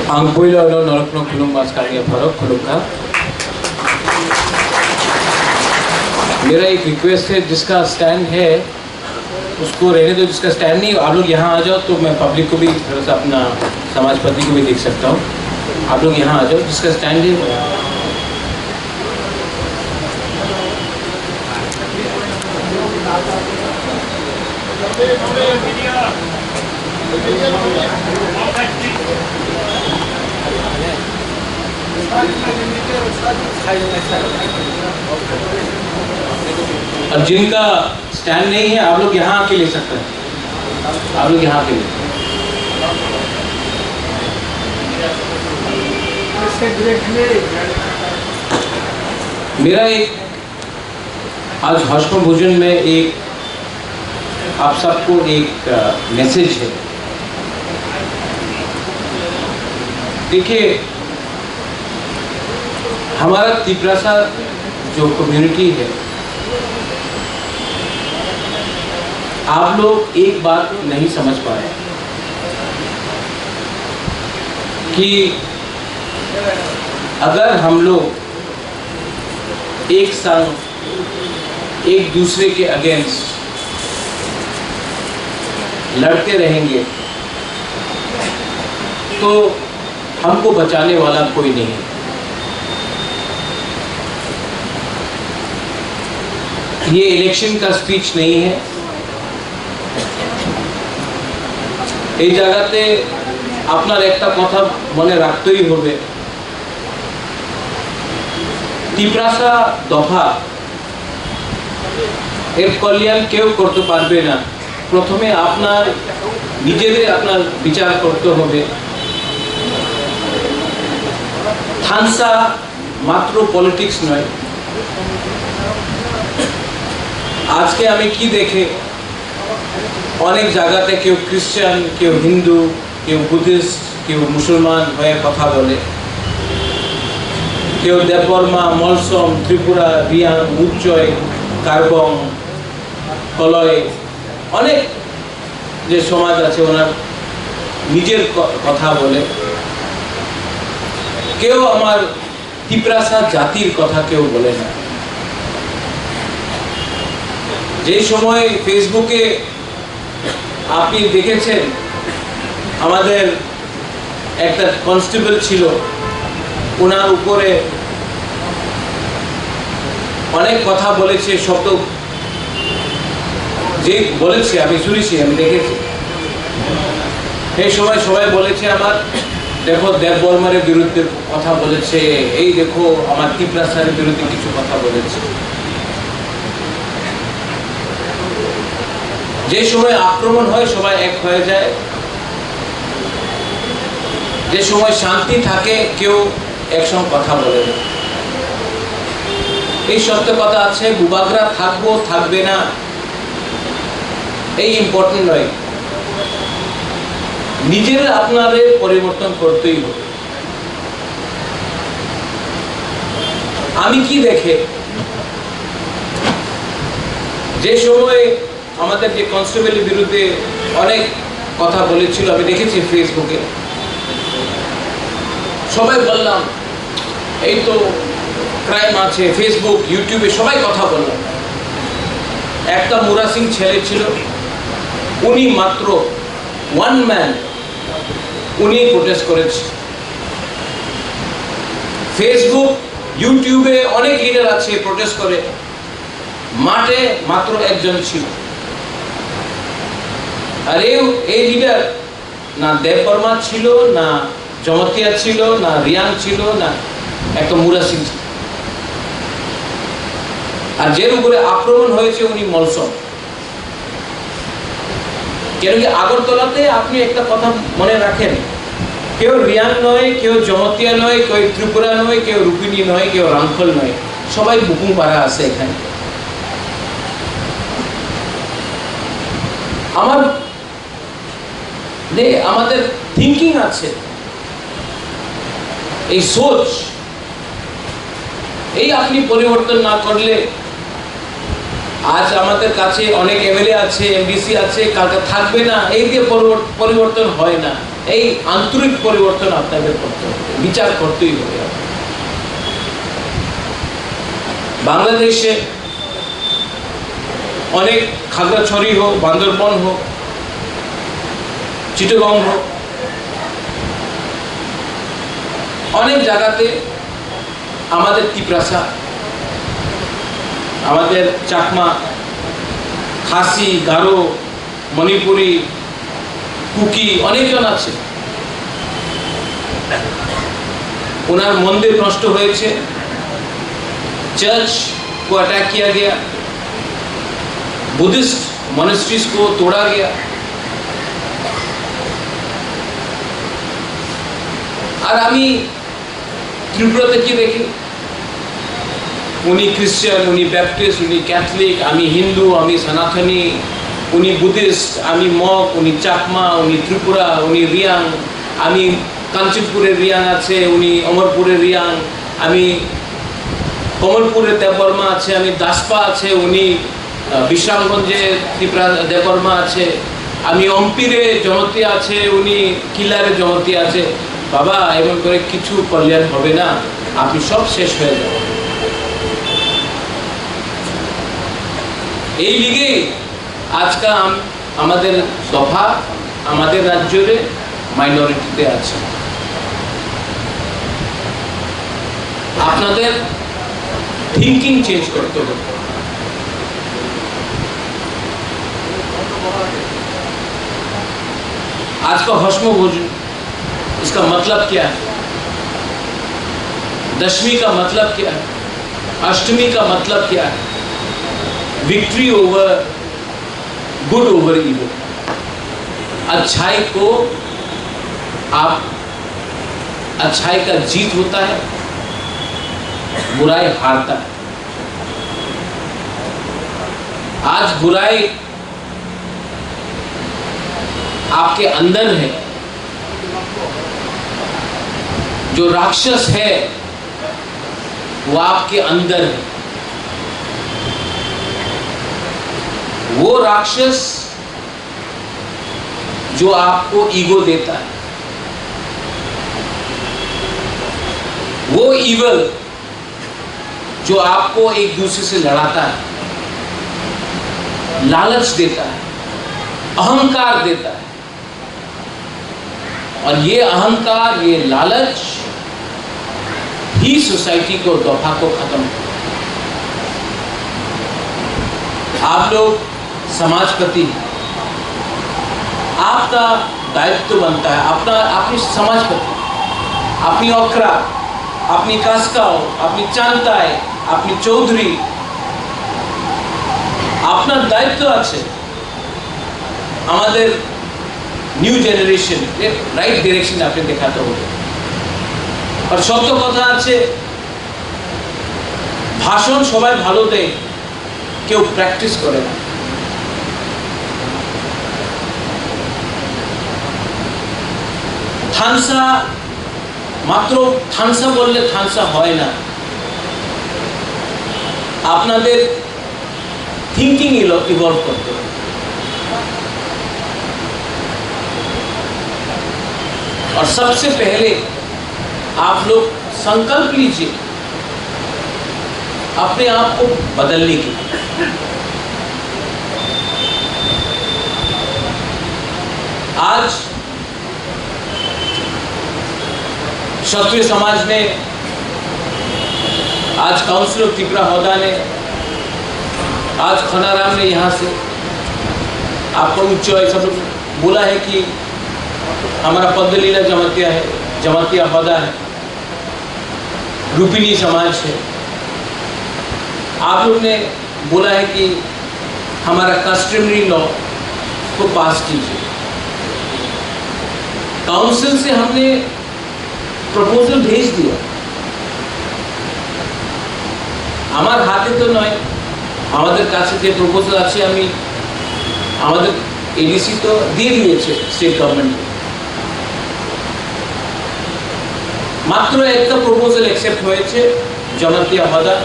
Angpoila ulo norokno khulum mas kariya farok khulum का मेरा एक रिक्वेस्ट है जिसका स्टैंड है उसको रहने दो, जिसका स्टैंड नहीं आप लोग यहाँ आ जाओ तो मैं पब्लिक को भी थोड़ा सा अपना समाजपति को भी देख सकता हूँ। आप लोग यहाँ आ जाओ, जिसका स्टैंड है अब जिनका स्टैंड नहीं है आप लोग यहाँ आके ले सकते हैं। आप लोग यहाँ आके ले मेरा एक आज हौशम भोजन में एक आप सबको एक मैसेज है। देखिए हमारा तिपरासा जो कम्युनिटी है, आप लोग एक बात नहीं समझ पाए कि अगर हम लोग एक संग एक दूसरे के अगेंस्ट लड़ते रहेंगे तो हमको बचाने वाला कोई नहीं है। ये इलेक्शन का स्पीच नहीं है। এই জায়গাতে আপনার একটা কথা মনে রাখতেই হবে, তিপরাসা দফা এর কল্যাণ কেউ করতে পারবে না। প্রথমে আপনার নিজেদের আপনার বিচার করতে হবে। থানসা মাত্র পলিটিক্স নয়। আজকে আমি কি দেখে অনেক জায়গাতে কেউ খ্রিস্টান, কেউ হিন্দু, কেউ বুদ্ধিস্ট, কেউ মুসলমান হয়ে কথা বলে, কেউ দেববর্মা, মলসম, ত্রিপুরা, রিয়াং, উচ্চয়, কার্বং, কলয়, অনেক যে সমাজ আছে ওনার নিজের কথা বলে। কেউ আমার তিপরাসা জাতির কথা কেউ বলে না। যে সময় ফেসবুকে আপনি দেখেছেন আমাদের একটা কনস্টেবল ছিল, ওনার উপরে অনেক কথা বলেছে, শত যে বলেছে আমি শুনেছি, আমি দেখেছি। সেই সময় সবাই বলেছে আমার দেখো দেববর্মারের বিরুদ্ধে কথা বলেছে, এই দেখো আমার তিপরাসার বিরুদ্ধে কিছু কথা বলেছে। যে সময় আক্রমণ হয় সবাই এক হয়ে যায়, যে সময় শান্তি থাকে কেউ একসঙ্গে কথা বলে না। এই সত্য কথা আছে, বুবাগরা থাকবো থাকবে না এই ইম্পর্টেন্ট নয়। নিজের আপনাদের পরিবর্তন করতেই হবে। আমি কি দেখে যে সময় আমাদের যে কনস্টেবলের বিরুদ্ধে অনেক কথা বলেছিল আমি দেখেছি ফেসবুকে, সবাই বললাম এই তো ক্রাইম আছে, ফেসবুক ইউটিউবে সবাই কথা বললাম। একটা মুরা সিং ছেলে ছিল, উনি মাত্র ওয়ান ম্যান, উনি প্রোটেস্ট করেছে। ফেসবুক ইউটিউবে অনেক লিডার আছে প্রোটেস্ট করে, মাঠে মাত্র একজন ছিল। আর এই লিডার না দেববর্মা ছিল, না জমতিয়া ছিল, না রিয়াং ছিল, না একটা মুরা সিং ছিল। আর যের উপরে আক্রমণ হয়েছে উনি মলসম। কেন কি আগরতলাতে আপনি একটা কথা মনে রাখেন, কেউ রিয়াং নয়, কেউ জমতিয়া নয়, কেউ ত্রিপুরা নয়, কেউ রূপিনী নয়, কেউ রামখল নয়, সবাই বুকুম পাড়া আছে এখানে। আমাদের থিঙ্কিং আছে, এই সোচ, এই আপনি পরিবর্তন না করলে আজ আমাদের কাছে অনেক এমএলএ আছে, এমডিসি আছে, কালকে থাকবে না, এই দিয়ে পরিবর্তন হয় না। এই আন্তরিক পরিবর্তন আপনাদের করতে হবে, বিচার করতেই হবে। বাংলাদেশে অনেক খাগড়াছড়ি হোক, বান্দরবন হোক, চিটাগং হোক, অনেক জায়গাতে আমাদের তিপ্রাসা, আমাদের চাকমা, খাসি, গারো, মণিপুরি, কুকি অনেকজন আছে। ওনার মন্দির নষ্ট হয়েছে, चर्च को अटैक किया गया, बुद्धिस्ट मॉनेस्ट्रीज को तोड़ा गया। और আমি ত্রিপুরাতে কি দেখি, উনি খ্রিস্টান, উনি ব্যাপটিস্ট, উনি ক্যাথলিক, আমি হিন্দু, আমি সনাতনী, উনি বুদ্ধিস্ট, আমি মগ, উনি চাকমা, উনি ত্রিপুরা, উনি রিয়াং, আমি কাঞ্চনপুরের রিয়াং আছে, উনি অমরপুরের রিয়াং, আমি কমলপুরে দেববর্মা আছে, আমি দাসপা আছে, উনি বিশ্রামগঞ্জে ত্রিপুরা দেববর্মা আছে, আমি অম্পিরে জমতি আছে, উনি কিলারে জমতি আছে। বাবা, এমন করে কিছু কল্যাণ হবে না, আপনি সব শেষ হয়ে যাবেন। এই লিগে আজকে আমাদের দফা আমাদের রাজ্যে মাইনরিটিতে আছে। আপনাদের थिंकिंग चेंज करते हो। आज का हश्म भोजन, इसका मतलब क्या है? दशमी का मतलब क्या है? अष्टमी का मतलब क्या है? Victory over good over evil. अच्छाई को आप, अच्छाई का जीत होता है, बुराई हारता है। आज बुराई आपके अंदर है, जो राक्षस है वो आपके अंदर है। वो राक्षस जो आपको ईगो देता है, वो ईवल जो आपको एक दूसरे से लड़ाता है, लालच देता है, अहंकार देता है। और ये अहंकार, ये लालच ही सोसाइटी को, दफा को खत्म करता है। आप लोग समाजपति, आपका दायित्व बनता है, अपनी समाजपति, अपनी ओखरा, अपनी कास्काओ, अपनी चांताय, अपनी चौधरी, আপনার দায়িত্ব আছে আমাদের নিউ জেনারেশন রাইট ডিরেকশন আপনি দেখাতে হবে। আর সত্য কথা আছে, ভাষণ সবাই ভালো দেয়, কেউ প্র্যাকটিস করে না। থানসা, মাত্র থানসা বললে থানসা হয় না। আপনাদের थिंकिंग इवॉल्व करते हैं। और सबसे पहले आप लोग संकल्प लीजिए अपने आप को बदलने की। आज क्षत्रिय समाज ने, आज काउंसिल ऑफ त्रिपुरा होदा ने, आज खनाराम ने यहाँ से आपको उच्च सब बोला है कि हमारा पद्मलीला जमातिया है, जमातिया होदा है, रूपिणी समाज है। आप लोग ने बोला है कि हमारा कस्टमरी लॉ को पास कीजिए। काउंसिल से हमने प्रपोजल भेज दिया, हमारे हाथे तो नয়, আমাদের কাছে যে প্রপোজাল আছে আমি আমাদের এডিসি তো দিয়ে দিয়েছে স্টেট গভর্নমেন্ট। মাত্র একটা প্রপোজাল অ্যাকসেপ্ট হয়েছে জমাতিয়া হদা,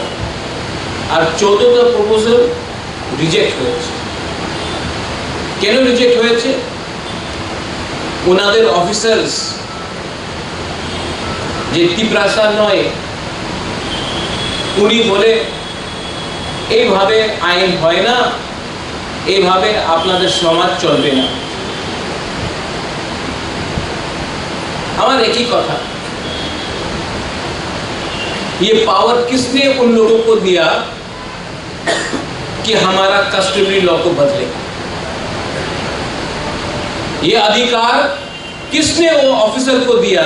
আর 14টা প্রপোজাল রিজেক্ট হয়েছে। কেন রিজেক্ট হয়েছে? ওনাদের অফিসার্স যে তীব্রাসা নয়, উনি বলে এইভাবে আইন হয় না, এইভাবে আপনাদের সমাজ চলবে না। আমার একই কথা, ये पावर किसने उन लोगों को दिया कि हमारा कस्टमरी लॉ को बदले? ये अधिकार किसने वो ऑफिसर को दिया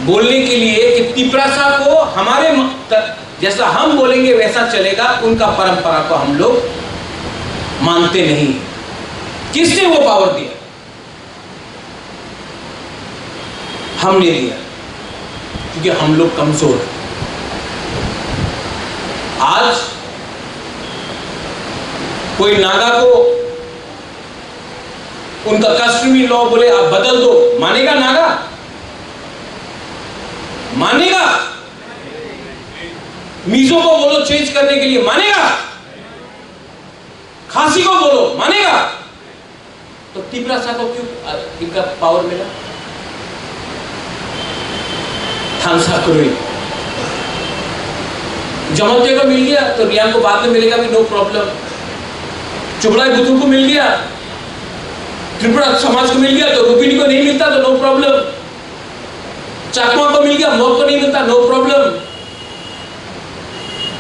बोलने के लिए कि तिपरासा को हमारे जैसा हम बोलेंगे वैसा चलेगा, उनका परंपरा को हम लोग मानते नहीं? किसने वो पावर दिया? हमने दिया, क्योंकि हम लोग कमजोर हैं। आज कोई नागा को उनका कस्टमरी लॉ बोले आप बदल दो, मानेगा नागा? मानेगा? मीजो को बोलो चेंज करने के लिए, मानेगा? खासी को बोलो, मानेगा? तो तिपरासा को क्यों इनका पावर मिला? थानसा करो, जमते को मिल गया तो रियान को बाद में मिलेगा भी, नो प्रॉब्लम। चुबड़ाई बुद्धू को मिल गया, त्रिपुरा समाज को मिल गया तो रूपिनी को नहीं मिलता तो नो प्रॉब्लम। चाकमा को मिल गया, मोर को नहीं मिलता, नो प्रॉब्लम।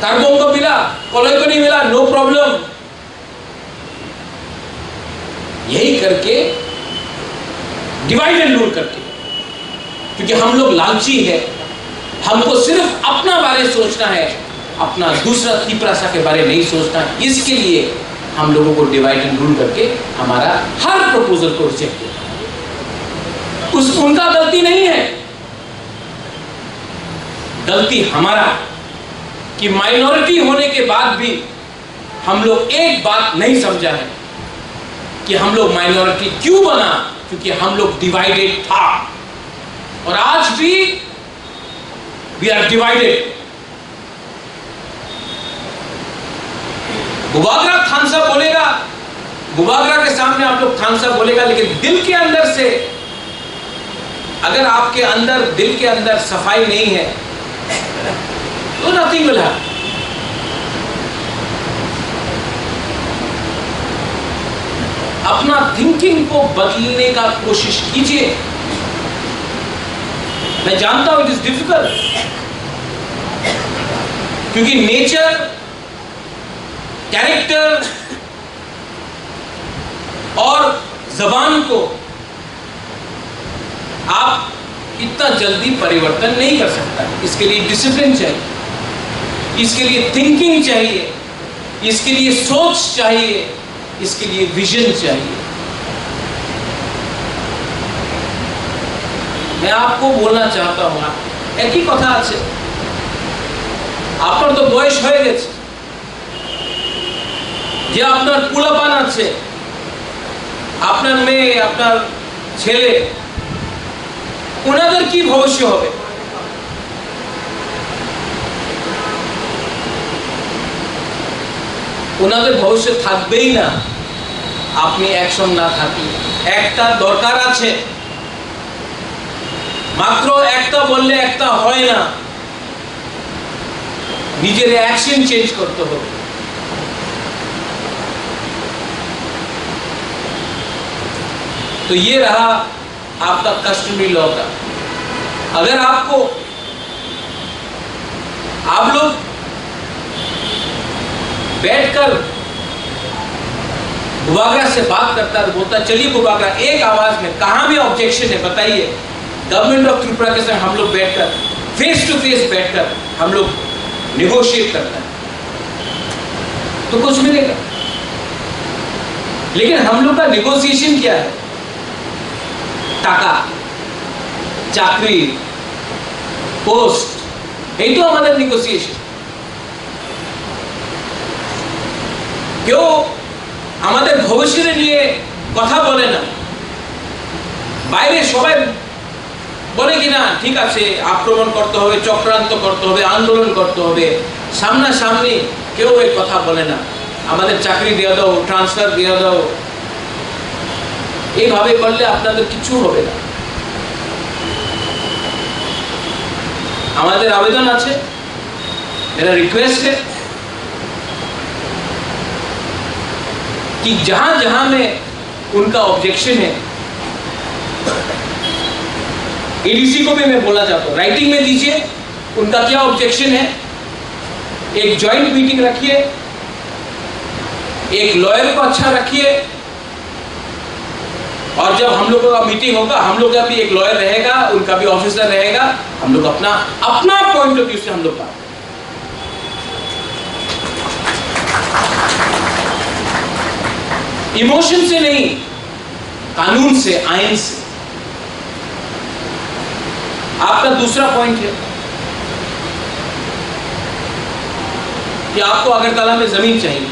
कार्बों को मिला, कोलोई को नहीं मिला, नो प्रॉब्लम। यही करके डिवाइड एंड रूल करके, क्योंकि हम लोग लालची है, हमको सिर्फ अपना बारे सोचना है, अपना दूसरा तिपरासा के बारे नहीं सोचना। इसके लिए हम लोगों को डिवाइड एंड रूल करके हमारा हर प्रपोजल को रिजेक्ट किया। उनका गलती नहीं है, गलती हमारा कि माइनॉरिटी होने के बाद भी हम लोग एक बात नहीं समझा है कि हम लोग माइनॉरिटी क्यों बना, क्योंकि हम लोग डिवाइडेड था और आज भी वी आर डिवाइडेड। गुबागरा थानसा बोलेगा, गुबागरा के सामने आप लोग थानसा बोलेगा, लेकिन दिल के अंदर से अगर आपके अंदर दिल के अंदर सफाई नहीं है तो नथिंग विल हैपन। अपना थिंकिंग को बदलने का कोशिश कीजिए। मैं जानता हूं इट इज डिफिकल्ट, क्योंकि नेचर, कैरेक्टर और जबान को आप इतना जल्दी परिवर्तन नहीं कर सकता। इसके लिए डिसिप्लिन चाहिए, इसके लिए थिंकिंग चाहिए, इसके लिए सोच चाहिए, इसके लिए विजन चाहिए। मैं आपको बोलना चाहता हूं, एक ही कथा আছে, আপনার তো বয়স হয়ে গেছে, যে আপনার পোলাপান আছে, আপনার মেয়ে, আপনার ছেলে, ওনাদের কি ভবিষ্য হবে? ওনাদের ভবিষ্য থাকবেই না আপনি অ্যাকশন না থাকলে। একটা দরকার আছে, মাত্র একটা বললে একটা হয় না, নিজের অ্যাকশন চেঞ্জ করতে হবে। तो ये रहा आपका कस्टमरी लॉ का। अगर आपको आप लोग बैठकर गुबागरा से बात करता है, बोलता चलिए गुबागरा एक आवाज में कहां भी ऑब्जेक्शन है बताइए, गवर्नमेंट ऑफ त्रिपुरा के साथ हम लोग बैठकर फेस टू फेस बैठकर हम लोग नेगोशिएट करता है तो कुछ मिलेगा। लेकिन हम लोग का नेगोशिएशन क्या है? টাকা, চাকরি, পোস্ট, এই তো আমাদের নেগোসিয়েশন। কেউ আমাদের ভবিষ্যৎ নিয়ে কথা বলে না। বাইরে সবাই বলে কিনা ঠিক আছে আক্রমণ করতে হবে, চক্রান্ত করতে হবে, আন্দোলন করতে হবে, সামনাসামনি কেউ এই কথা বলে না। আমাদের চাকরি দিয়ে দাও, ট্রান্সফার দিয়ে দাও, এইভাবে করলে আপনাদের কিছু হবে না। हमारे आवेदन আছে, मेरा रिक्वेस्ट है कि जहां जहां में उनका ऑब्जेक्शन है, एडीसी को भी मैं बोलना चाहता हूं, राइटिंग में दीजिए उनका क्या ऑब्जेक्शन है। एक जॉइंट मीटिंग रखिए, एक लॉयर को अच्छा रखिए, और जब हम लोगों का मीटिंग होगा, हम लोग का भी एक लॉयर रहेगा, उनका भी ऑफिसर रहेगा, हम लोग अपना अपना पॉइंट ऑफ व्यू से हम लोग बात, इमोशन से नहीं, कानून से, आईन से। आपका दूसरा पॉइंट है कि आपको अगरतला में जमीन चाहिए।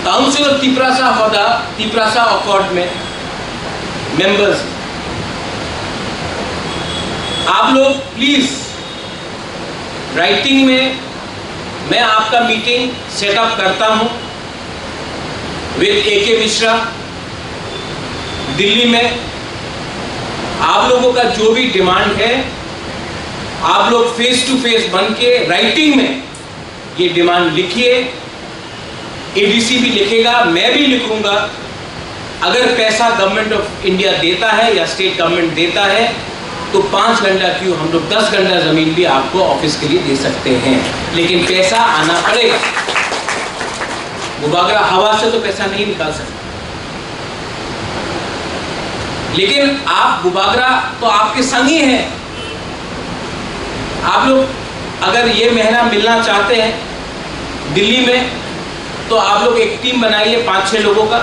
काउंसिल ऑफ तिपरासा अकॉर्ड में मेंबर्स, आप लोग प्लीज राइटिंग में, मैं आपका मीटिंग सेटअप करता हूं विद AK मिश्रा दिल्ली में। आप लोगों का जो भी डिमांड है, आप लोग फेस टू फेस बन के राइटिंग में ये डिमांड लिखिए, एडीसी भी लिखेगा, मैं भी लिखूंगा। अगर पैसा गवर्नमेंट ऑफ इंडिया देता है या स्टेट गवर्नमेंट देता है तो 5 घंटा क्यों, हम लोग 10 घंटा जमीन भी आपको ऑफिस के लिए दे सकते हैं, लेकिन पैसा आना पड़ेगा। मुबागरा हवा से तो पैसा नहीं निकाल सकते, लेकिन आप मुबागरा तो आपके संग ही हैं। आप लोग अगर ये महीना मिलना चाहते हैं दिल्ली में, तो आप लोग एक टीम बनाइए 5-6 लोगों का,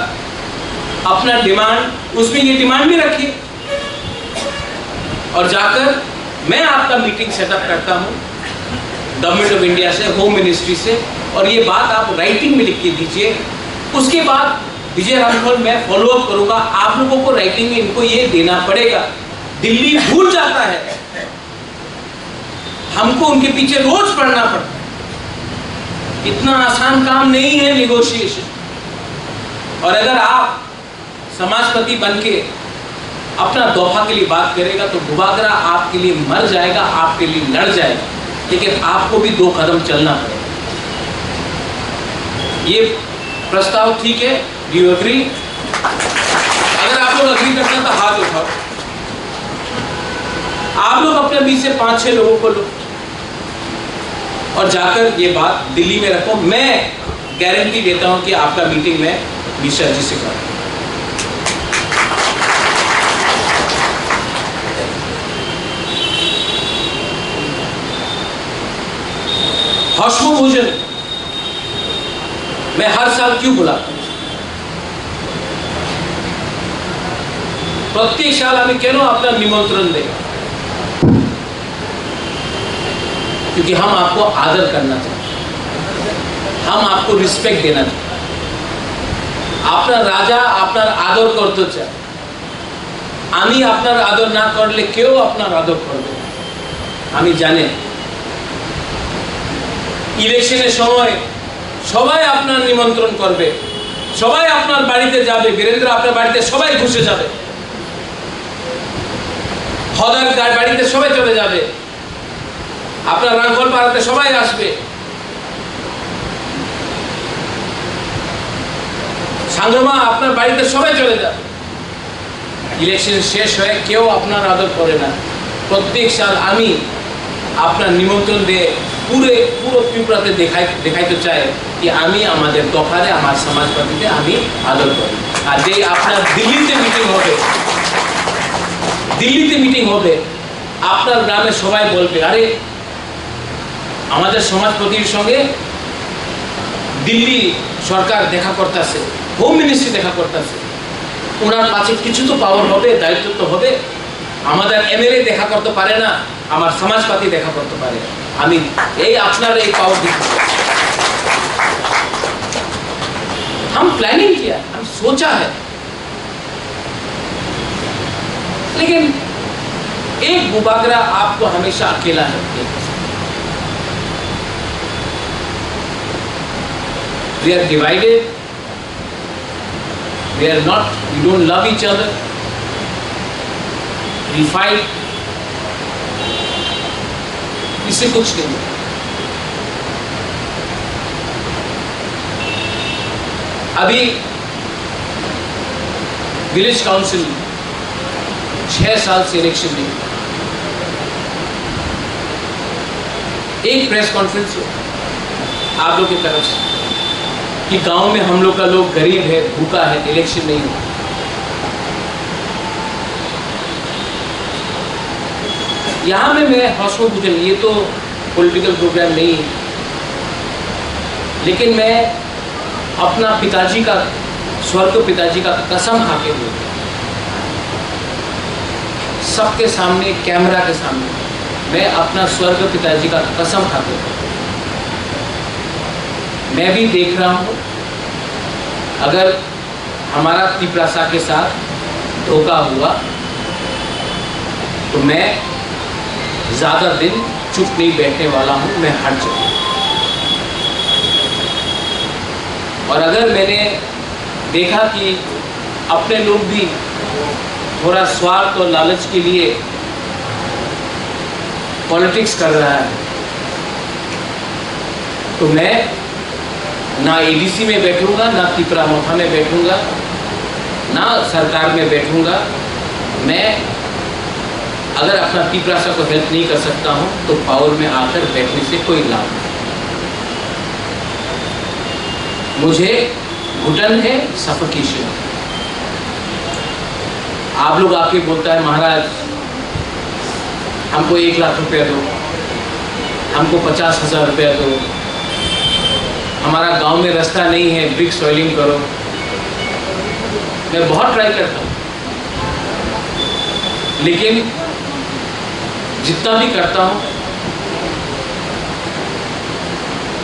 अपना डिमांड उसमें ये डिमांड भी रखिए, और जाकर मैं आपका मीटिंग सेटअप करता हूं गवर्नमेंट ऑफ इंडिया से, होम मिनिस्ट्री से, और ये बात आप राइटिंग में लिख के दीजिए। उसके बाद विजय रामफल मैं फॉलो अप करूंगा, आप लोगों को राइटिंग में इनको ये देना पड़ेगा। दिल्ली भूल जाता है, हमको उनके पीछे रोज पढ़ना पड़ता है। इतना आसान काम नहीं है नेगोशिएशन। और अगर आप समाजपति बनके अपना दफा के लिए बात करेगा तो मुबागरा आपके लिए मर जाएगा, आपके लिए लड़ जाएगा, लेकिन आपको भी 2 कदम चलना पड़ेगा। ये प्रस्ताव ठीक है? Do you agree? अगर आप लोग एग्री करते हैं तो हाथ उठाओ। आप लोग अपने बीच से 5-6 लोगों को लो और जाकर ये बात दिल्ली में रखो। मैं गारंटी देता हूं कि आपका मीटिंग में मिश्रा जी से करूं। हौसम भोजन मैं हर साल क्यों बुलाता हूं? प्रत्येक साल हमें क्यों अपना निमंत्रण देगा? क्योंकि हम आपको आदर करना चाहते हैं, हम आपको रिस्पेक्ट देना चाहते हैं। আপনার রাজা আপনার আদর করতে চায়, আমি আপনার আদর না করলে কেউ আপনার আদর করবে না। আমি জানি ইলেকশনের সময় সবাই আপনার নিমন্ত্রণ করবে, সবাই আপনার বাড়িতে যাবে, বীরেন্দ্র আপনার বাড়িতে সবাই ঘুষে যাবে, হদার বাড়িতে সবাই চলে যাবে, আপনার রাঙ্গল পাড়াতে সবাই আসবে, সাংগ্রমা আপনার বাড়িতে সবাই চলে যাবে। ইলেকশন শেষ হয়ে কেউ আপনার আদর করে না। প্রত্যেক সাল আমি আপনার নিমন্ত্রণ দিয়ে পুরো ত্রিপুরাতে দেখাইতে চাই कि আমি আমাদের দফারে আমার সমাজবাদীতে আমি আদর করি। আর যে আপনার দিল্লিতে মিটিং হবে আপনার গ্রামে সবাই বলবে আরে আমাদের সমাজপতির সঙ্গে দিল্লি সরকার দেখা করতেছে, হোম মিনিস্ট্রি দেখা করতেছে, ওনার কাছে কিছু তো পাওয়ার হবে, দায়িত্ব তো হবে। আমাদের এমএলএ দেখা করতে পারে না, আমার সমাজপাতি দেখা করতে পারে। আমি এই আপনার এই পাওয়ার দিচ্ছি। हम प्लानिंग किया, हम सोचा है, लेकिन एक मुबागरा आपको हमेशा अकेला है। We are divided, we are not, we don't love each other, we fight, इससे कुछ नहीं। अभी विलेज काउंसिल 6 साल से इलेक्शन नहीं, एक प्रेस कॉन्फ्रेंस हो आप लोग की तरफ से कि गांव में हम लोग का लोग गरीब है, भूखा है, इलेक्शन नहीं हुआ। यहाँ में मैं हौसलों बुझल, ये तो पॉलिटिकल प्रोग्राम नहीं है, लेकिन मैं अपना पिताजी का, स्वर्ग पिताजी का कसम खा के बोलता हूँ, सबके सामने, कैमरा के सामने, मैं अपना स्वर्ग पिताजी का कसम खा के बोलता हूँ। मैं भी देख रहा हूँ, अगर हमारा तिपरासा के साथ धोखा हुआ तो मैं ज़्यादा दिन चुप नहीं बैठने वाला हूँ, मैं हट जाऊँ। और अगर मैंने देखा कि अपने लोग भी थोड़ा स्वार्थ और लालच के लिए पॉलिटिक्स कर रहा है, तो मैं ना एडीसी में बैठूंगा, ना तिपरामोथा में बैठूंगा, ना सरकार में बैठूंगा। मैं अगर अपना तिपरासा को हेल्प नहीं कर सकता हूं तो पावर में आकर बैठने से कोई लाभ नहीं। मुझे घुटन है, सफोकेशन। आप लोग आके बोलता है महाराज हमको 1 लाख रुपया दो, हमको 50,000 रुपया दो, हमारा गांव में रास्ता नहीं है, ब्रिक सॉइलिंग करो। मैं बहुत ट्राई करता हूँ, लेकिन जितना भी करता हूँ,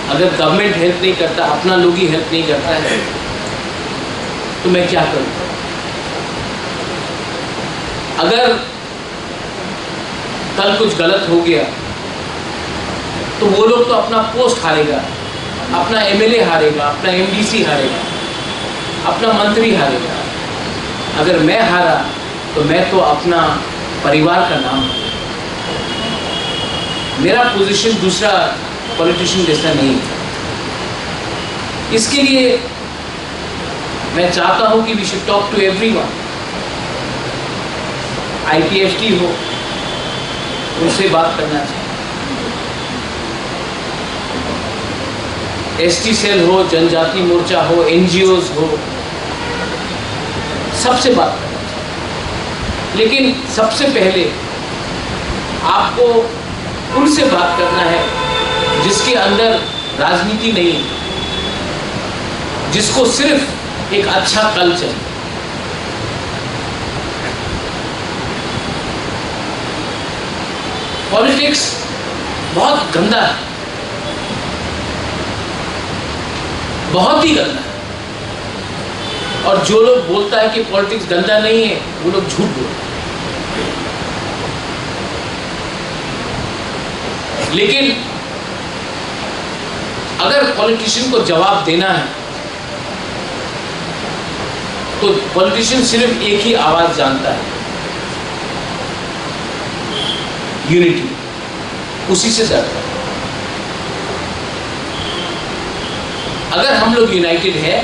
अगर गवर्नमेंट हेल्प नहीं करता, अपना लोग ही हेल्प नहीं करता है, तो मैं क्या करूँ? अगर कल कुछ गलत हो गया तो वो लोग तो अपना पोस्ट हारेगा, अपना एमएलए हारेगा, अपना एमडीसी हारेगा, अपना मंत्री हारेगा। अगर मैं हारा तो मैं तो अपना परिवार का नाम, मेरा पोजीशन दूसरा पॉलिटिशियन जैसा नहीं था। इसके लिए मैं चाहता हूं कि we should talk to everyone. IPFT हो, उनसे बात करना चाहिए, एसटी सेल हो, जनजाति मोर्चा हो, एनजीओज हो, सबसे बात करना चाहिए। लेकिन सबसे पहले आपको उनसे बात करना है जिसके अंदर राजनीति नहीं है, जिसको सिर्फ एक अच्छा कल्चर। पॉलिटिक्स बहुत गंदा है, बहुत ही गंदा है। और जो लोग बोलता है कि पॉलिटिक्स गंदा नहीं है, वो लोग झूठ बोलते हैं। लेकिन अगर पॉलिटिशियन को जवाब देना है तो पॉलिटिशियन सिर्फ एक ही आवाज जानता है, यूनिटी, उसी से डरता है। अगर हम लोग यूनाइटेड है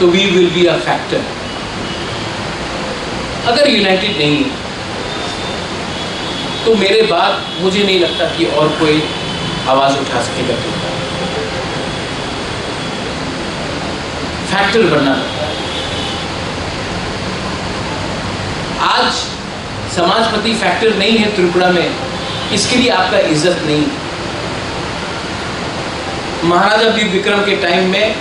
तो we will be a factor. अगर यूनाइटेड नहीं है तो मेरे बाद मुझे नहीं लगता कि और कोई आवाज उठा सकेगा। तो फैक्टर बनना लगता है। आज समाजपति फैक्टर नहीं है त्रिपुरा में, इसके लिए आपका इज्जत नहीं है। महाराजा वीर विक्रम के टाइम में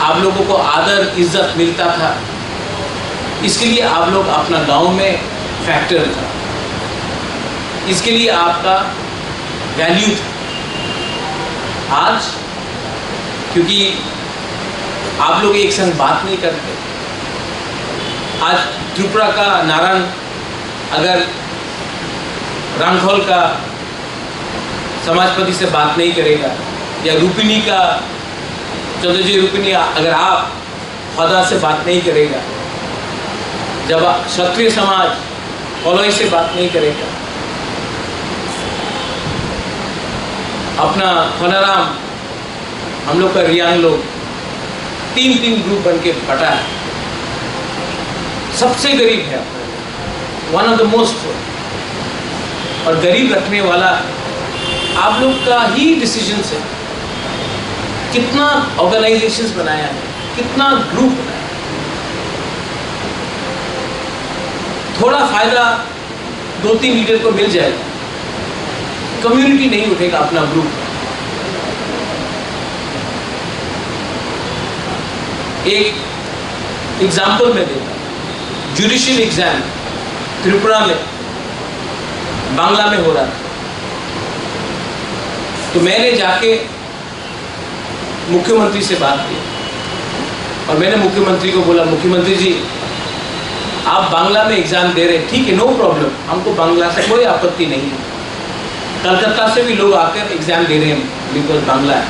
आप लोगों को आदर इज्जत मिलता था, इसके लिए आप लोग अपना गांव में फैक्टर था, इसके लिए आपका वैल्यू था। आज क्योंकि आप लोग एक संग बात नहीं करते, आज त्रिपुरा का नारायण अगर रामखोल का समाजपति से बात नहीं करेगा, या रूपिनी का चौधरी रूपिनी अगर आप खुदा से बात नहीं करेगा, जब क्षत्रिय समाज कॉलोई से बात नहीं करेगा, अपना खनाराम हम लोग का रियांग लोग 3-3 ग्रुप बन के बटा है, सबसे गरीब है, वन ऑफ द मोस्ट, और गरीब रखने वाला आप लोग का ही डिसीजन से कितना ऑर्गेनाइजेशंस बनाया है, कितना ग्रुप बनाया है। थोड़ा फायदा 2-3 लीडर को मिल जाएगा, कम्युनिटी नहीं उठेगा अपना ग्रुप। एक एग्जाम्पल मैं देता हूं, जुडिशियल एग्जाम त्रिपुरा में बांग्ला में हो रहा था, तो मैंने जाके मुख्यमंत्री से बात की और मैंने मुख्यमंत्री को बोला, मुख्यमंत्री जी आप बांग्ला में एग्जाम दे रहे हैं, ठीक है, नो प्रॉब्लम, हमको बांग्ला से कोई आपत्ति नहीं है, कलकत्ता से भी लोग आकर एग्जाम दे रहे हैं बिकॉज बांग्ला है,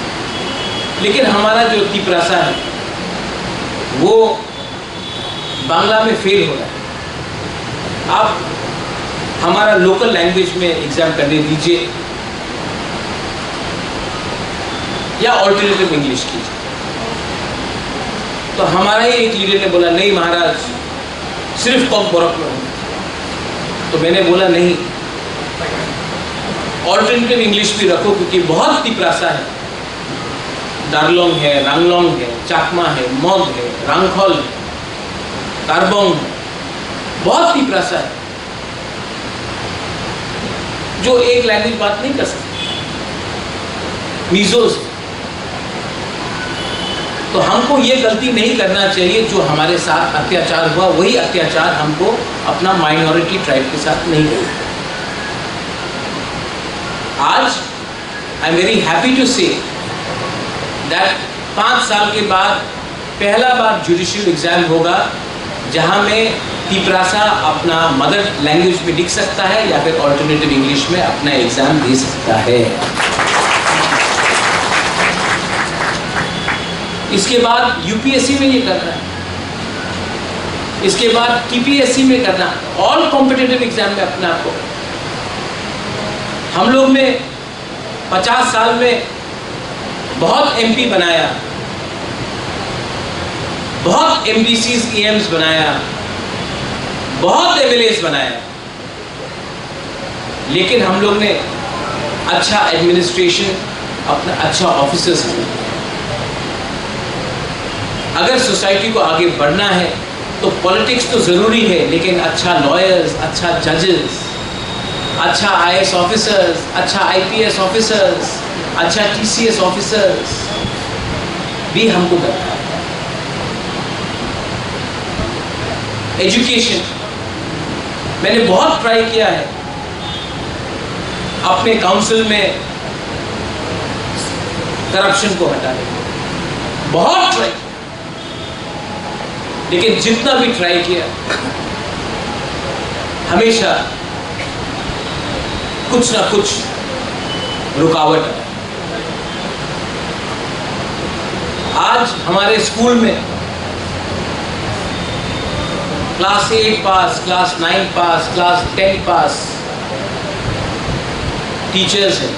लेकिन हमारा जो तिपरासा है वो बांग्ला में फेल हो रहा है, आप हमारा लोकल लैंग्वेज में एग्जाम करने दीजिए या ऑल्टरनेटिव इंग्लिश कीजिए। तो हमारा ही एक लीडर ने बोला, नहीं महाराज सिर्फ कॉक बोरक में होगा। तो मैंने बोला नहीं, ऑल्टरनेटिव इंग्लिश भी रखो, क्योंकि बहुत तिपरासा है, दार्लोंग है, रांगलोंग है, चाकमा है, मौग है, रांगखोल है, कारबोंग है, बहुत तिपरासा है जो एक लैंग्वेज बात नहीं कर सकते, मीजोस। तो हमको ये गलती नहीं करना चाहिए, जो हमारे साथ अत्याचार हुआ वही अत्याचार हमको अपना माइनॉरिटी ट्राइब के साथ नहीं करना। आज I am very happy to say that 5 साल के बाद पहला बार जुडिशियल एग्जाम होगा जहां में तिपरासा अपना मदर लैंग्वेज में लिख सकता है या फिर ऑल्टरनेटिव इंग्लिश में अपना एग्जाम दे सकता है। इसके बाद यूपीएससी में ये करना है, इसके बाद टीपीएससी में करना, ऑल कॉम्पिटिटिव एग्जाम में अपने आप को। हम लोग में 50 साल में बहुत एमपी बनाया, बहुत एमडीसीज ईएम्स बनाया, बहुत एमएलएस बनाया, लेकिन हम लोग ने अच्छा एडमिनिस्ट्रेशन, अपना अच्छा ऑफिसर्स बनाया। अगर सोसाइटी को आगे बढ़ना है तो पॉलिटिक्स तो ज़रूरी है, लेकिन अच्छा लॉयर्स, अच्छा जजेस, अच्छा आईएएस ऑफिसर्स, अच्छा आईपीएस ऑफिसर्स, अच्छा टीसीएस ऑफिसर्स भी हमको करना है। एजुकेशन मैंने बहुत ट्राई किया है अपने काउंसिल में करप्शन को हटाने, बहुत ट्राई, लेकिन जितना भी ट्राई किया हमेशा कुछ ना कुछ रुकावट है। आज हमारे स्कूल में क्लास 8 पास, क्लास 9 पास, क्लास 10 पास टीचर्स हैं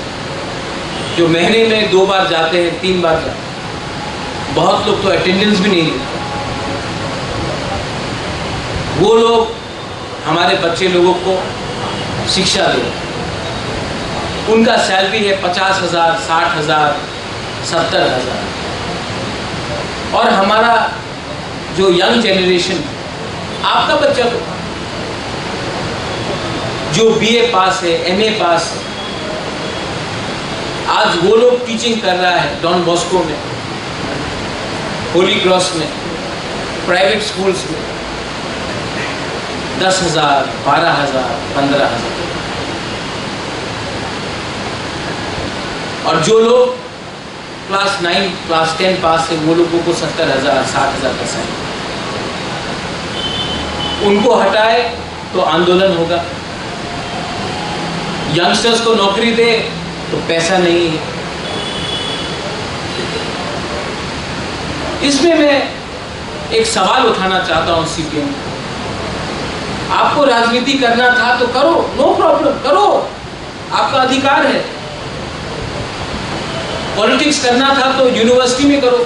जो महीने में 2 बार जाते हैं, 3 बार जाते हैं, बहुत लोग तो अटेंडेंस भी नहीं देते। वो लोग हमारे बच्चे लोगों को शिक्षा दे, उनका सैलरी है 50,000, 60,000, 70,000, और हमारा जो यंग जनरेशन, आपका बच्चा तो जो बीए पास है, एमए पास है, आज वो लोग टीचिंग कर रहा है डॉन बॉस्को में, होली क्रॉस में, प्राइवेट स्कूल्स में, 10,000, 12,000, 15,000, और जो लोग क्लास 9, क्लास 10 पास है वो लोगों को 70,000, 60,000 का सैलरी। उनको हटाए तो आंदोलन होगा, यंगस्टर्स को नौकरी दे तो पैसा नहीं है। इसमें मैं एक सवाल उठाना चाहता हूं सीपीएम। आपको राजनीति करना था तो करो, नो प्रॉब्लम, करो, आपका अधिकार है। पॉलिटिक्स करना था तो यूनिवर्सिटी में करो,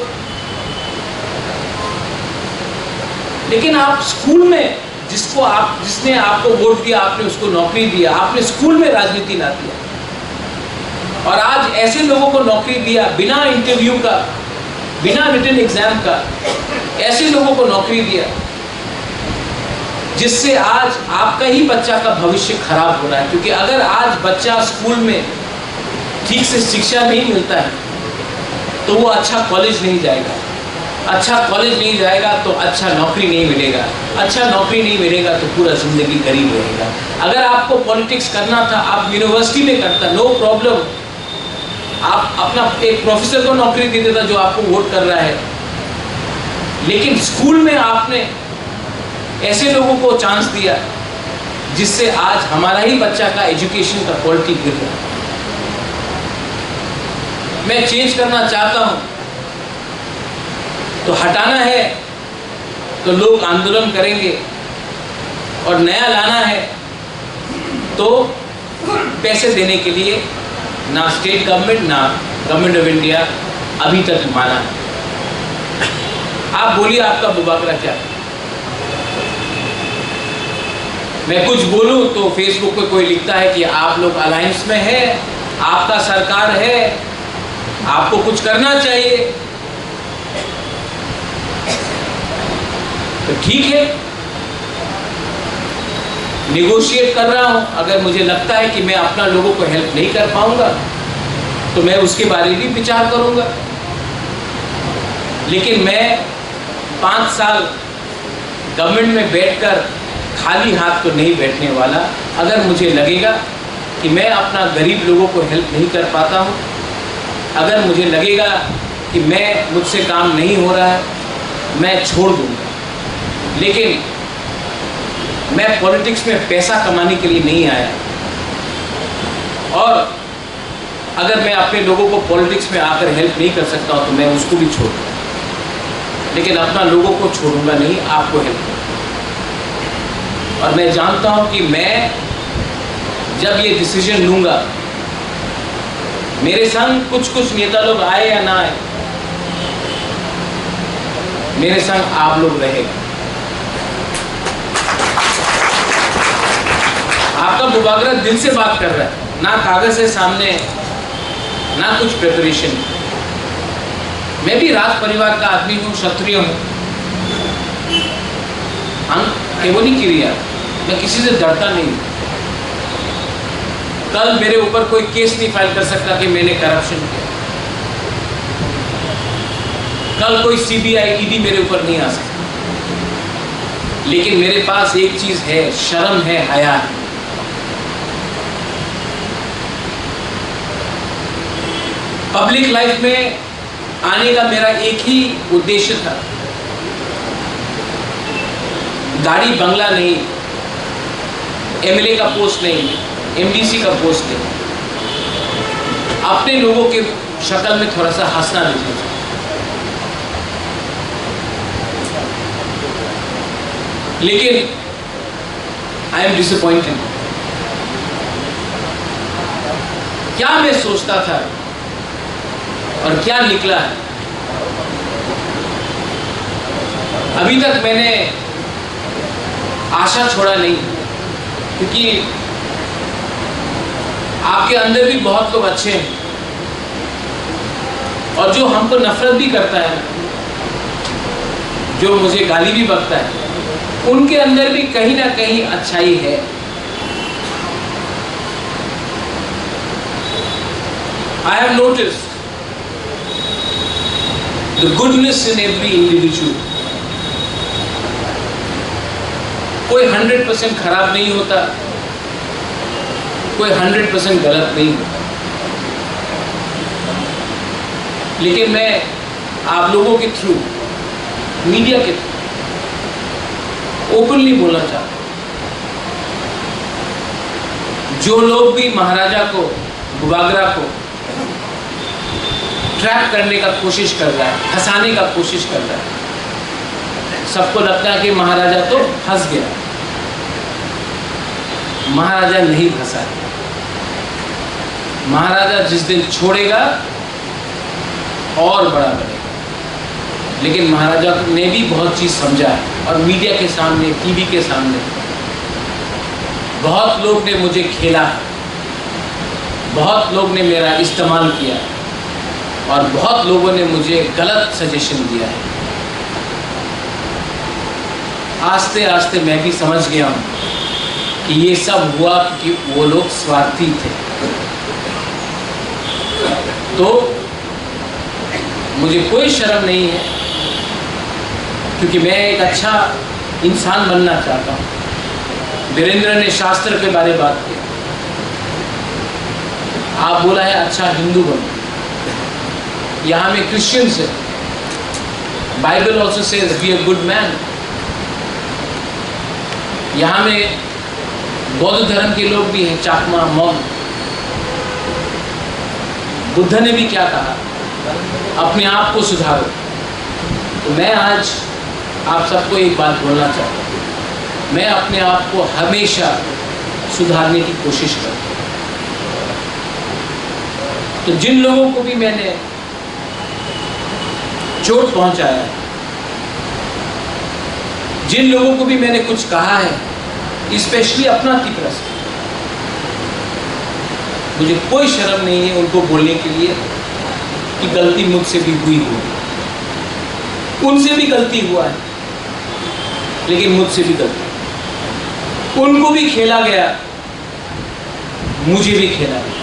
लेकिन आप स्कूल में जिसने आपको वोट दिया, आपने उसको नौकरी दिया, आपने स्कूल में राजनीति ला दिया। और आज ऐसे लोगों को नौकरी दिया बिना इंटरव्यू का, बिना रिटन एग्जाम का, ऐसे लोगों को नौकरी दिया जिससे आज आपका ही बच्चा का भविष्य खराब हो रहा है। क्योंकि अगर आज बच्चा स्कूल में ठीक से शिक्षा नहीं मिलता है तो वो अच्छा कॉलेज नहीं जाएगा, अच्छा कॉलेज नहीं जाएगा तो अच्छा नौकरी नहीं मिलेगा, अच्छा नौकरी नहीं मिलेगा तो पूरा जिंदगी गरीब रहेगा। अगर आपको पॉलिटिक्स करना था आप यूनिवर्सिटी में करता, नो प्रॉब्लम, आप अपना एक प्रोफेसर को नौकरी दे देता जो आपको वोट कर रहा है। लेकिन स्कूल में आपने ऐसे लोगों को चांस दिया जिससे आज हमारा ही बच्चा का एजुकेशन का क्वालिटी गिर रहा है। मैं चेंज करना चाहता हूं, तो हटाना है तो लोग आंदोलन करेंगे, और नया लाना है तो पैसे देने के लिए ना स्टेट गवर्नमेंट ना गवर्नमेंट ऑफ इंडिया अभी तक माना है। आप बोलिए आपका मुबाकरा क्या? मैं कुछ बोलूं तो फेसबुक पे कोई लिखता है कि आप लोग अलायंस में है, आपका सरकार है, आपको कुछ करना चाहिए। तो ठीक है, निगोशिएट कर रहा हूं। अगर मुझे लगता है कि मैं अपना लोगों को हेल्प नहीं कर पाऊंगा तो मैं उसके बारे में भी विचार करूंगा। लेकिन मैं 5 साल गवर्नमेंट में बैठकर खाली हाथ तो नहीं बैठने वाला। अगर मुझे लगेगा कि मैं अपना गरीब लोगों को हेल्प नहीं कर पाता हूँ, अगर मुझे लगेगा कि मुझसे काम नहीं हो रहा है, मैं छोड़ दूंगा। लेकिन मैं पॉलिटिक्स में पैसा कमाने के लिए नहीं आया, और अगर मैं अपने लोगों को पॉलिटिक्स में आकर हेल्प नहीं कर सकता हूँ तो मैं उसको भी छोड़ दूंगा। लेकिन अपना लोगों को छोड़ूंगा नहीं, आपको हेल्प करूंगा। और मैं जानता हूँ कि मैं जब ये डिसीजन लूंगा, मेरे संग कुछ नेता लोग आए या ना आए, मेरे संग आप लोग रहेगा। आपका मुबाकरा दिल से बात कर रहा है, ना कागज है सामने, ना कुछ प्रिपरेशन। मैं भी राज परिवार का आदमी हूँ, क्षत्रिय हूँ, केवल क्रिया, मैं किसी से डरता नहीं। कल मेरे ऊपर कोई केस नहीं फाइल कर सकता कि मैंने करप्शन किया। कल कोई सीबीआई ईडी मेरे ऊपर नहीं आ सकता। लेकिन मेरे पास एक चीज है, शर्म है, हया है। पब्लिक लाइफ में आने का मेरा एक ही उद्देश्य था, गाड़ी बंगला नहीं, एमएलए का पोस्ट नहीं, एमडीसी का पोस्ट नहीं, अपने लोगों के शक्ल में थोड़ा सा हंसना दिखना चाहिए। लेकिन आई एम डिसअपॉइंटेड। क्या मैं सोचता था और क्या निकला है। अभी तक मैंने आशा छोड़ा नहीं, क्योंकि आपके अंदर भी बहुत लोग अच्छे हैं, और जो हमको नफरत भी करता है, जो मुझे गाली भी बकता है, उनके अंदर भी कहीं ना कहीं अच्छाई है। I have noticed the goodness in every individual. कोई 100% खराब नहीं होता, कोई 100% गलत नहीं होता। लेकिन मैं आप लोगों के थ्रू, मीडिया के थ्रू ओपनली बोलना चाहता हूं, जो लोग भी महाराजा को, बुबागरा को ट्रैप करने का कोशिश कर रहा है, फंसाने का कोशिश कर रहा है, सबको लगता है कि महाराजा तो फंस गया। महाराजा नहीं फंसा। महाराजा जिस दिन छोड़ेगा और बड़ा बनेगा। लेकिन महाराजा ने भी बहुत चीज समझा है, और मीडिया के सामने, टीवी के सामने बहुत लोग ने मुझे खेला है, बहुत लोग ने मेरा इस्तेमाल किया है, और बहुत लोगों ने मुझे गलत सजेशन दिया है। आस्ते आस्ते मैं भी समझ गया हूँ कि ये सब हुआ क्योंकि वो लोग स्वार्थी थे। तो मुझे कोई शर्म नहीं है, क्योंकि मैं एक अच्छा इंसान बनना चाहता हूँ। वीरेंद्र ने शास्त्र के बारे में बात की, आप बोला है अच्छा हिंदू बनो। यहाँ में क्रिश्चियंस है, Bible also says be a good man. यहाँ में बौद्ध धर्म के लोग भी हैं, चाकमा, मौन। बुद्ध ने भी क्या कहा, अपने आप को सुधारो। तो मैं आज आप सबको एक बात बोलना चाहता हूँ, मैं अपने आप को हमेशा सुधारने की कोशिश करता हूँ। तो जिन लोगों को भी मैंने चोट पहुंचाया है, जिन लोगों को भी मैंने कुछ कहा है, स्पेशली अपना तिकरस, मुझे कोई शर्म नहीं है उनको बोलने के लिए कि गलती मुझसे भी हुई होगी। उनसे भी गलती हुआ है, लेकिन मुझसे भी गलती। उनको भी खेला गया, मुझे भी खेला गया।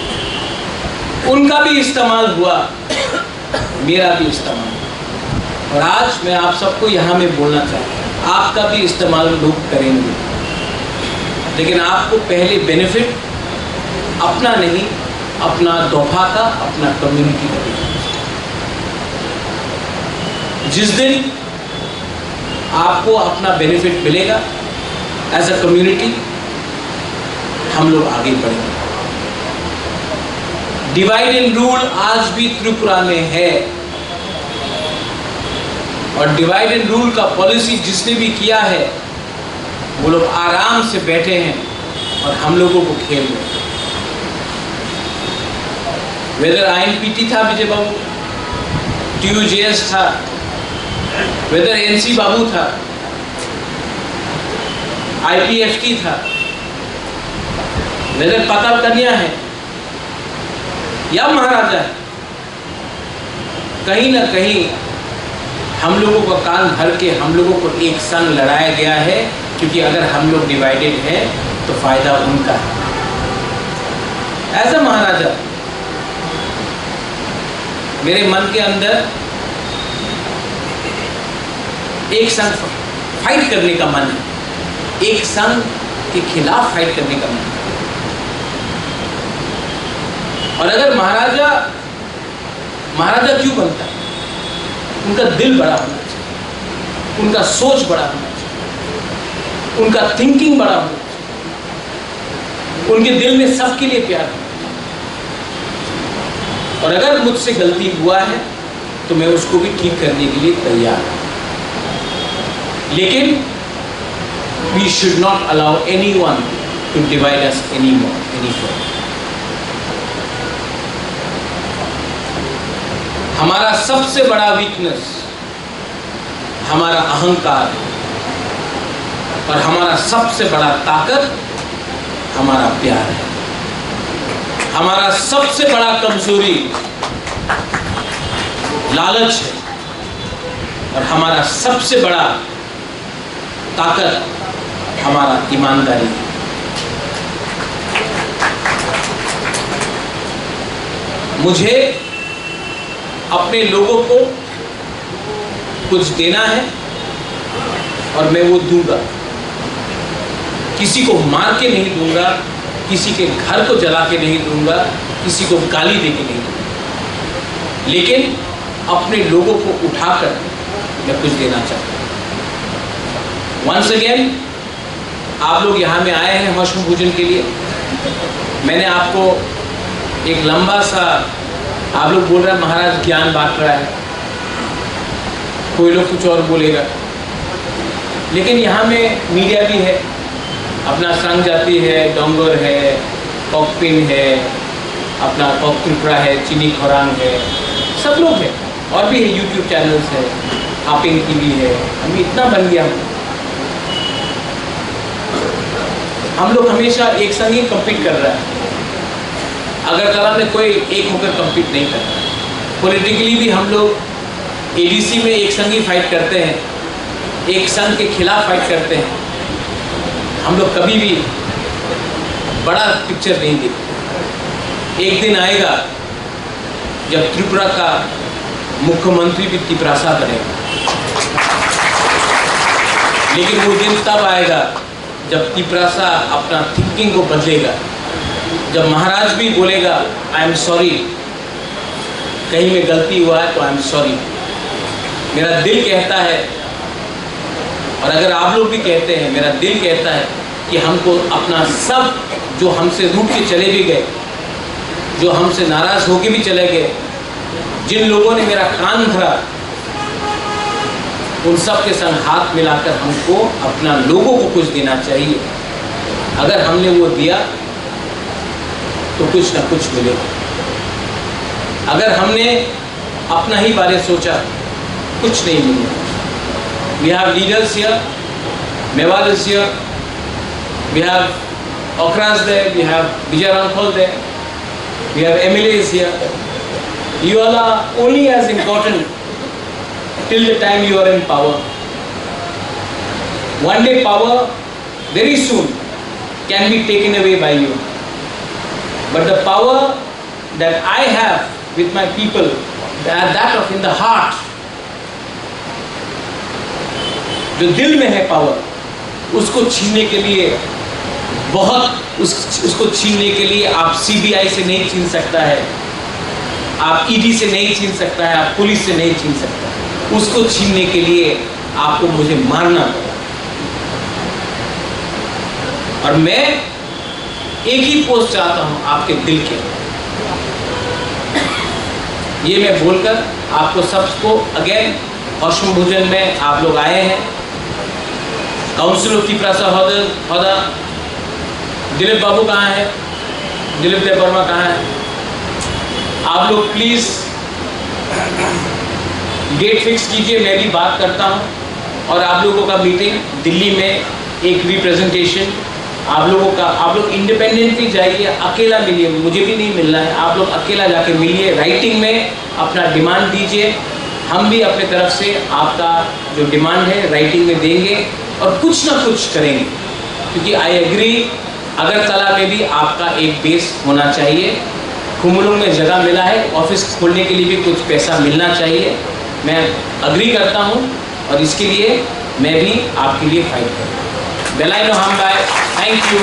उनका भी इस्तेमाल हुआ, मेरा भी इस्तेमाल हुआ। और आज मैं आप सबको यहाँ में बोलना चाहता हूँ, आपका भी इस्तेमाल लोग करेंगे, लेकिन आपको पहले बेनिफिट अपना नहीं, अपना दफा का, अपना कम्युनिटी का देखना। जिस दिन आपको अपना बेनिफिट मिलेगा एज अ कम्युनिटी, हम लोग आगे बढ़ेंगे। डिवाइड एंड रूल आज भी त्रिपुरा में है, और डिवाइड एंड रूल का पॉलिसी जिसने भी किया है, वो लोग आराम से बैठे हैं और हम लोगों को खेल रहे हैं। वेदर INPT था विजय बाबू, TUJS था, वेदर NC बाबू था, IPFT था, वेदर प्रताप कन्या है या महाराजा है, कहीं ना कहीं हम लोगों का कान भर के हम लोगों को एक संग लड़ाया गया है, क्योंकि अगर हम लोग डिवाइडेड हैं तो फायदा उनका है। एज अ महाराजा मेरे मन के अंदर एक संग फाइट करने का मन है, एक संग के खिलाफ फाइट करने का मन है। और अगर महाराजा क्यों बनता है? उनका दिल बड़ा होना चाहिए, उनका सोच बड़ा होना चाहिए, उनका थिंकिंग बड़ा होना चाहिए, उनके दिल में सबके लिए प्यार होना चाहिए। और अगर मुझसे गलती हुआ है तो मैं उसको भी ठीक करने के लिए तैयार हूं, लेकिन we should not allow anyone to divide us anymore, any further. हमारा सबसे बड़ा वीकनेस हमारा अहंकार है, और हमारा सबसे बड़ा ताकत हमारा प्यार है। हमारा सबसे बड़ा कमजोरी लालच है, और हमारा सबसे बड़ा ताकत हमारा ईमानदारी है। मुझे अपने लोगों को कुछ देना है और मैं वो दूंगा। किसी को मार के नहीं दूंगा, किसी के घर को जला के नहीं दूंगा, किसी को गाली दे के नहीं दूंगा, लेकिन अपने लोगों को उठाकर मैं कुछ देना चाहता हूँ। वंस अगेन आप लोग यहाँ में आए हैं मशरूम भोजन के लिए। मैंने आपको एक लंबा सा, आप लोग बोल रहे हैं महाराज ज्ञान बांट रहा है, कोई लोग कुछ और बोलेगा। लेकिन यहाँ में मीडिया भी है, अपना संग जाति है, डोंगर है, कॉकपिन है, अपना कॉक त्रिपुरा है, चीनी खोरांग है, सब लोग हैं। और भी है, यूट्यूब चैनल्स है, हापिंग टीवी है। अभी इतना बन गया हम लोग हमेशा एक संग ही कम्पीट कर रहा है। अगरतला में कोई एक होकर कम्पीट नहीं कर रहा। पॉलिटिकली भी हम लोग एडीसी में एक संग ही फाइट करते हैं, एक संघ के खिलाफ फाइट करते हैं। हम लोग कभी भी बड़ा पिक्चर नहीं देखते। एक दिन आएगा जब त्रिपुरा का मुख्यमंत्री भी तिपरासा बनेगा, लेकिन वो दिन तब आएगा जब तिपरासा अपना थिंकिंग को बदलेगा, जब महाराज भी बोलेगा आई एम सॉरी, कहीं में गलती हुआ है तो आई एम सॉरी। मेरा दिल कहता है, और अगर आप लोग भी कहते हैं, मेरा दिल कहता है कि हमको अपना सब जो हमसे रूठ के चले भी गए, जो हमसे नाराज होके भी चले गए, जिन लोगों ने मेरा कान भरा, उन सब के संग हाथ मिलाकर हमको अपना लोगों को कुछ देना चाहिए। अगर हमने वो दिया तो कुछ ना कुछ मिलेगा। अगर हमने अपना ही बारे सोचा, कुछ नहीं मिलेगा। We have leaders here, Mewal is here, we have Okras there, we have Vijay Ramphal there, we have MLAs here. You all are only as important till the time you are in power. One day power very soon can be taken away by you. But the power that I have with my people, that of in the heart, जो दिल में है power, उसको छीनने के लिए उसको छीनने के लिए आप सीबीआई से नहीं छीन सकता है, आप ईडी से नहीं छीन सकता है, आप पुलिस से नहीं छीन सकता है। उसको छीनने के लिए आपको मुझे मारना पड़ा। और मैं एक ही पोस्ट चाहता हूं आपके दिल के। ये मैं बोलकर आपको सबको अगेन औषम भोजन में आप लोग आए हैं। काउंसिल ऑफ तिपरासा हौदा दिलीप बाबू कहाँ है, दिलीप देव वर्मा कहाँ है? आप लोग प्लीज डेट फिक्स कीजिए, मैं भी बात करता हूँ। और आप लोगों का मीटिंग दिल्ली में एक रिप्रेजेंटेशन आप लोगों का, आप लोग इंडिपेंडेंटली जाइए, अकेला मिलिए, मुझे भी नहीं मिलना है। आप लोग अकेला जाके मिलिए, राइटिंग में अपना डिमांड दीजिए। हम भी अपने तरफ से आपका जो डिमांड है राइटिंग में देंगे और कुछ ना कुछ करेंगे, क्योंकि आई एग्री अगरतला में भी आपका एक बेस होना चाहिए। खुमुलुंग में जगह मिला है, ऑफिस खोलने के लिए भी कुछ पैसा मिलना चाहिए। मैं अग्री करता हूँ और इसके लिए मैं भी आपके लिए फाइट करूँगा। बेलाई नो हम बाय, थैंक यू।